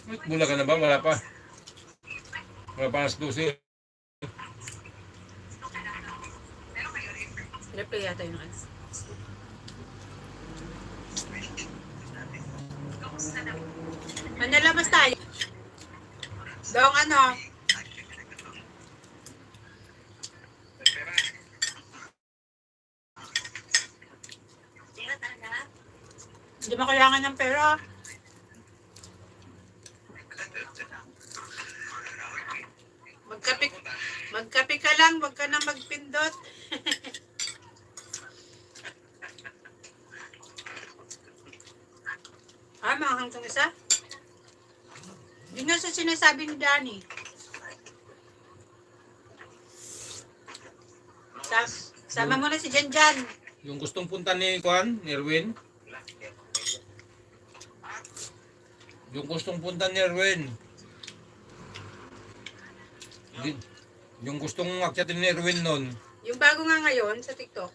Bula ka na ba? Wala pa. Wala pa alas 12. Replay yata yung ano. Manlalabas tayo. Dong ano? Hindi mo kailangan ng pera. Magkape ka lang, wag ka na magpindot. Mahang itong isa? Yun nga sa sinasabi ni Danny. Sama mo na si Janjan. Yung gustong punta ni Juan, ni Erwin. Yung gustong punta ni Erwin. Yung gustong akyatin ni Erwin nun. Yung bago nga ngayon sa TikTok.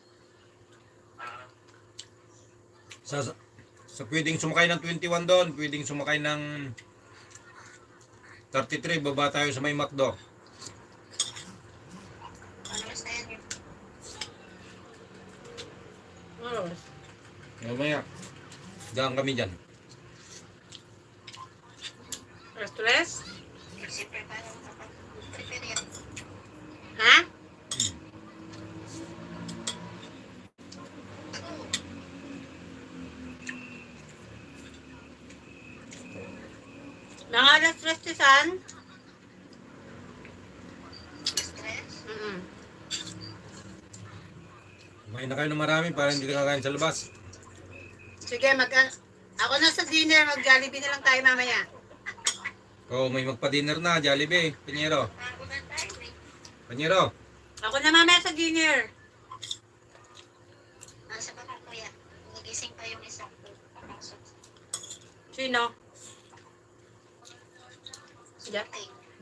Sa pwedeng sumakay ng 21 doon, pwedeng sumakay ng 33, baba tayo sa may McDo. Oh. Mamaya, daan kami dyan. Stress? Ha? Mga alas stress ti San? Kumain na kayo ng marami para hindi ka kakain sa labas. Sige, ako na sa dinner, mag-Jollibee na lang tayo mamaya. Oo, may magpa-dinner na, Jollibee, Piñero. Piñero. Ako na mamaya sa dinner. Nasa pa ka kuya. Nagising pa yung isa. Sino?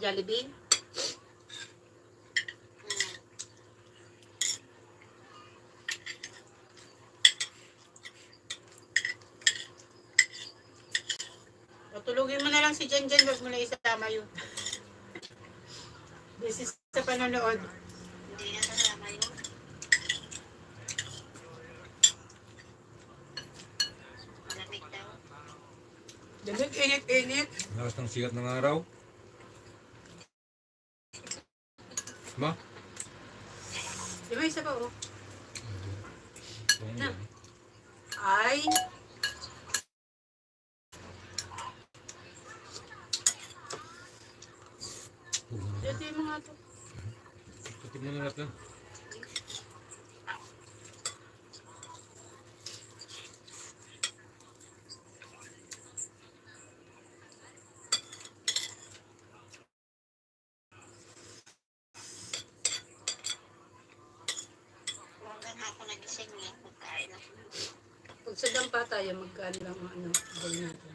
Jollibee? Tulugin mo na lang si Janjan, wag mo na isama yun. This is sa panonood. Hindi na kasama yun. Malamig daw. Lamig, init. Lakas ng sikat ng araw. Ma? Di ba isa pa oh? Na. Ay. Ito yung mga ito. Tutin mo na natin. Hanggang ako nagising eh. Magkain ako. Pag sa dampa tayo, magkaan lang ano, gawin natin.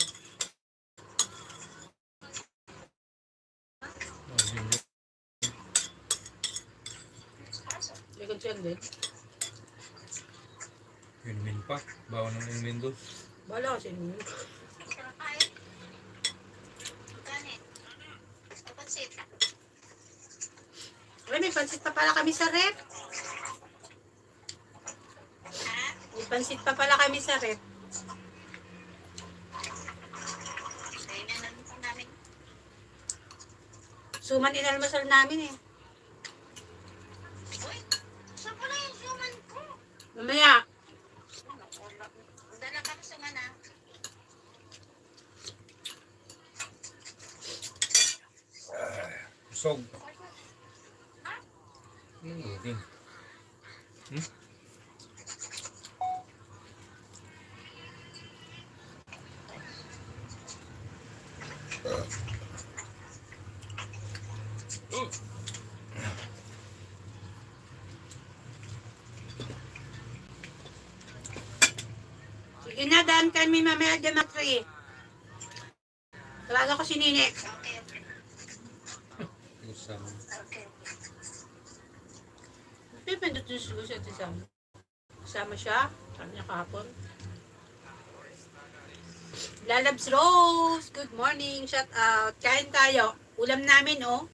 Likod siya din. Inmin pa. Bawa ng inmin doon. Bala kasi nyo. Sarap kain. Magkanit. Pansit. Ay, may pansit pa pala kami sa rep. Ha? May pansit pa pala kami sa rep. Kaya na naman po namin. Suman inalmasal namin eh. Uy! Saan pala yung suman ko? Mamaya. Dala ka sa mana. Sog. Okay. Sige na, daan kami mamaya dyan mga 3. Talaga ko si Nini. Okay. Usama. Okay. Pipindot yung sugo siya at isama. Isama siya. Sabi niya kahapon. Lalabs Rose, good morning, shout out. Kain tayo. Ulam namin, oh.